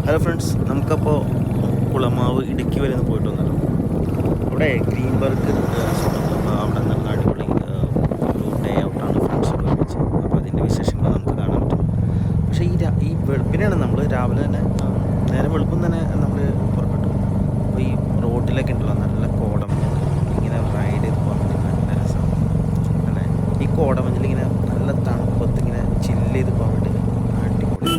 Hello friends, നമുക്കപ്പോൾ കുളമാവ് ഇടുക്കി വരെ ഒന്ന് പോയിട്ട് വന്നല്ലോ. അവിടെ ഗ്രീൻബർഗ് അവിടെ നല്ല അടിപൊളി ഒരു ഡേ ഔട്ടാണ് ഫ്രണ്ട്സൊക്കെ ഒരുമിച്ച്. അപ്പോൾ അതിൻ്റെ വിശേഷങ്ങൾ നമുക്ക് കാണാൻ പറ്റും. പക്ഷേ ഈ വെളുപ്പിനെയാണ് നമ്മൾ രാവിലെ തന്നെ നേരെ വെളുപ്പം തന്നെ നമ്മൾ പുറപ്പെട്ടു. അപ്പോൾ ഈ റോഡിലൊക്കെ ഉണ്ടല്ലോ നല്ല കോടമഞ്ഞുണ്ട്. ഇങ്ങനെ റൈഡ് ചെയ്ത് പോകാൻ വേണ്ടി നല്ല രസമാണ് അല്ലേ. ഈ കോടമഞ്ഞിൽ ഇങ്ങനെ നല്ല തണുപ്പത്ത് ഇങ്ങനെ ചില്ല് ചെയ്ത് പോകാൻ വേണ്ടി അടിപൊളി.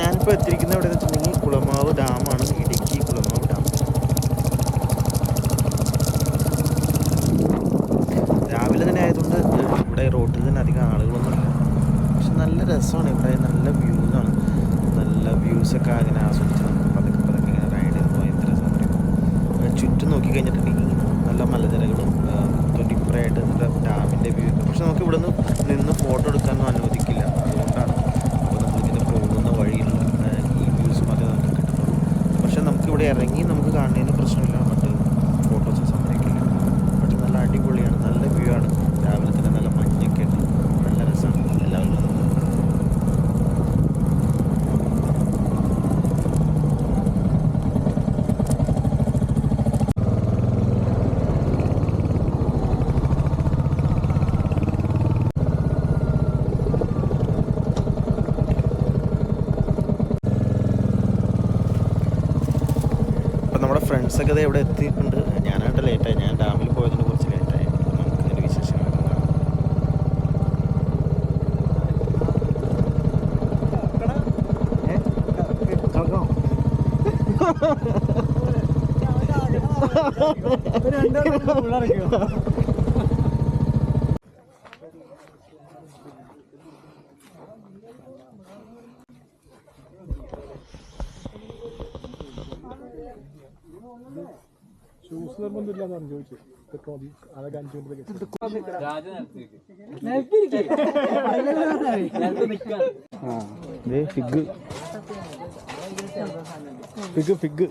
ഞാനിപ്പോൾ എത്തിയിരിക്കുന്നത് എവിടെ എന്ന് വെച്ചിട്ടുണ്ടെങ്കിൽ കുളമാവ് ഡാമാണ്, ഇടുക്കി കുളമാവ് ഡാം. രാവിലെ തന്നെ ആയതുകൊണ്ട് ഇവിടെ റോഡിൽ തന്നെ അധികം ആളുകളൊന്നുമില്ല. പക്ഷെ നല്ല രസമാണ് ഇവിടെ, നല്ല വ്യൂസാണ്. നല്ല വ്യൂസൊക്കെ അങ്ങനെ ആസ്വദിച്ച് നമുക്ക് പതുക്കെ പതുക്കെ ഇങ്ങനെ റൈഡ് ചെയ്ത് പോയി എത്ര രസം പറയും. ചുറ്റും നോക്കി കഴിഞ്ഞിട്ടുണ്ടെങ്കിൽ നല്ല മലനിരകളും തൊട്ടിപ്പുറമായിട്ട് നല്ല ഡാമിൻ്റെ വ്യൂ ഒക്കെ. പക്ഷെ നമുക്ക് ഇവിടെ നിന്ന് ഫോട്ടോ എടുക്കാനൊന്നും അനുവദിക്കില്ല. അതുകൊണ്ടാണ് വഴിയുള്ള ഈ വ്യൂസ് മാത്രമേ നമുക്ക് കിട്ടുന്നുള്ളൂ. പക്ഷെ നമുക്കിവിടെ ഇറങ്ങി നമുക്ക് കാണുന്നതിന് പ്രശ്നമില്ല, മറ്റ് ഫോട്ടോസ് സമ്മതിക്കില്ല. പക്ഷെ നല്ല അടിപൊളിയാണ്, നല്ല വ്യൂ ആണ്. രാവിലെ തന്നെ നല്ല മഞ്ഞൊക്കെ ഉണ്ട്, നല്ല രസമാണ്. എല്ലാവരും നമ്മുടെ ഫ്രണ്ട്സൊക്കെ ഇത് എവിടെ എത്തിയിട്ടുണ്ട്. ഞാനായിട്ട് ലേറ്റായി, ഞാൻ ഡാമിൽ പോയതിന് കുറച്ച് ലേറ്റായി. നമുക്ക് അതിൻ്റെ വിശേഷങ്ങളൊക്കെ കാണാം. ഷൂസ് നിർബന്ധമില്ലാന്നാണ് ചോദിച്ചത്. അതൊക്കെ 5 ഫിഗ്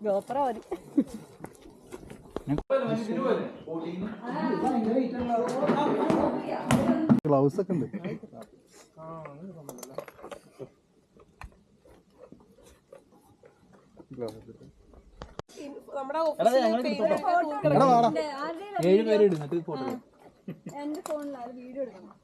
ഗോപ്ര മതി. ഗ്ലൗസ് ഒക്കെ ഉണ്ട്. എന്റെ ഫോണിലാണ് വീഡിയോ എടുക്കണം.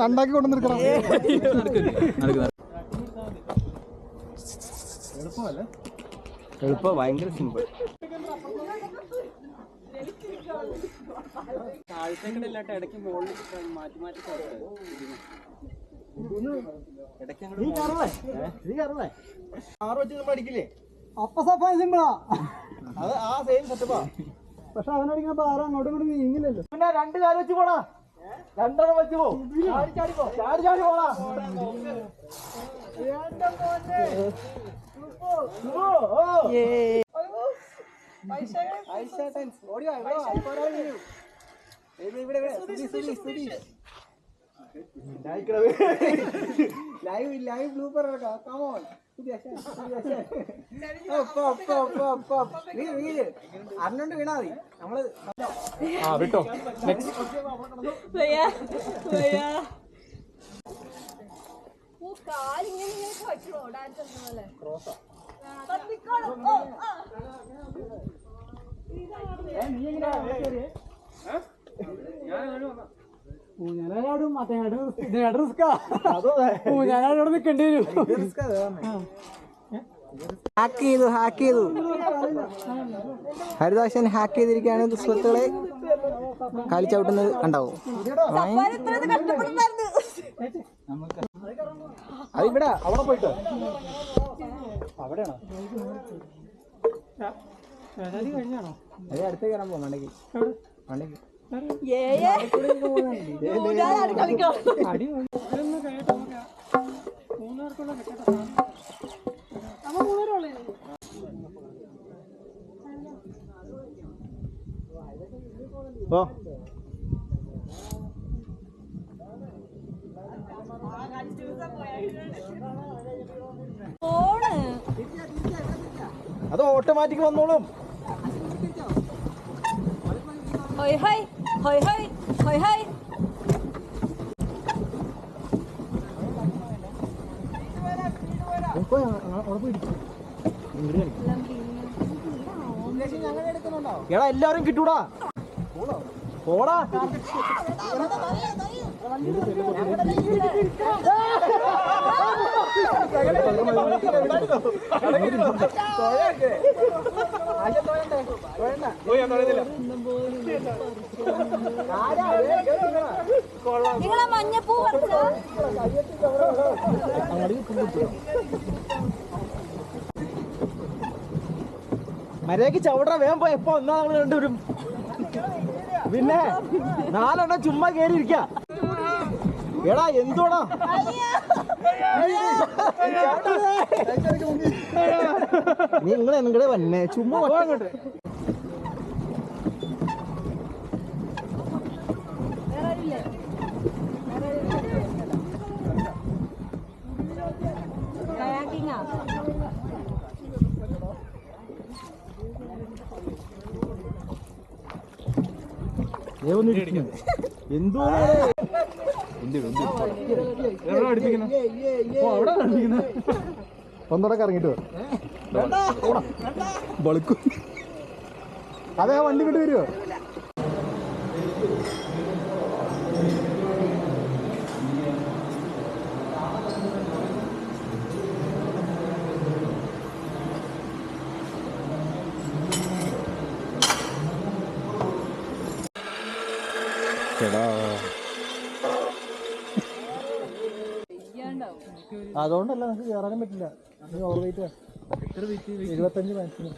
ഉണ്ടാക്കി കൊണ്ടുവന്നിരിക്കണം. എളുപ്പം, ഭയങ്കര സിമ്പിൾ. ഇടയ്ക്ക് മുകളിൽ മാറ്റി മാറ്റി അടിക്കില്ലേ? അപ്പൊ സഫാൻ സിമ്പിളാ, അത് ആ സെയിം സെറ്റപ്പാ. പക്ഷെ അവനടിക്കുമ്പോ ആരും അങ്ങോട്ടും ഇങ്ങോട്ടും നീങ്ങില്ലല്ലോ. പിന്നെ 2 കാലം വെച്ച് പോടാ, 2 വെച്ച് പോ, ചാടി പോടാ. ലൈവ് ബ്ലൂപ്പർ കമോൺ അറിഞ്ഞോണ്ട് വീണാ മതി നമ്മള് വിട്ടോ കാലിങ്ങനെ വെച്ചോ ഡാൻസ് പോലെ ഊഞ്ഞാലോടും ഊഞ്ഞാലോട് നിൽക്കേണ്ടി വരും. ഹാക്ക് ചെയ്തു ഹരിദാസൻ ഹാക്ക് ചെയ്തിരിക്കുകയാണ്. സുഹൃത്തുക്കളെ കാലി ചവിട്ടുന്നത് ഉണ്ടാവും. അതിവിടെ അവിടെ പോയിട്ട് അവിടെയാണോ അത് അടുത്ത് കയറാൻ പോകാം വണ്ടിക്ക് വണ്ടിക്ക് ഓ അത് ഓട്ടോമാറ്റിക് വന്നോളും. ഹോയ് ഹോയ് ഹോയ് ഹോയ് ഹോയ് ഹോയ് എടാ എല്ലാരും കിട്ടൂടാ പോടാ. നിങ്ങളെ മഞ്ഞപ്പൂ മര്യാദക്ക് ചവിട വേഗം പോയി. എപ്പോ ഒന്നാ നമ്മൾ രണ്ടുപേരും പിന്നെ 4 എണ്ണം ചുമ്മാ കേറിയിരിക്ക. എടാ എന്തോടാ നിങ്ങളെ വന്നെ ചുമ്മാ അങ്ങോട്ട്. എന്തോ ഒന്നോടൊക്കെ ഇറങ്ങിട്ട് ബളുക്കും. അതെ ആ വണ്ടി കൊണ്ട് വരുമോ? അതുകൊണ്ടല്ല നമുക്ക് കയറാനും പറ്റില്ല. Over weight 75 maximum.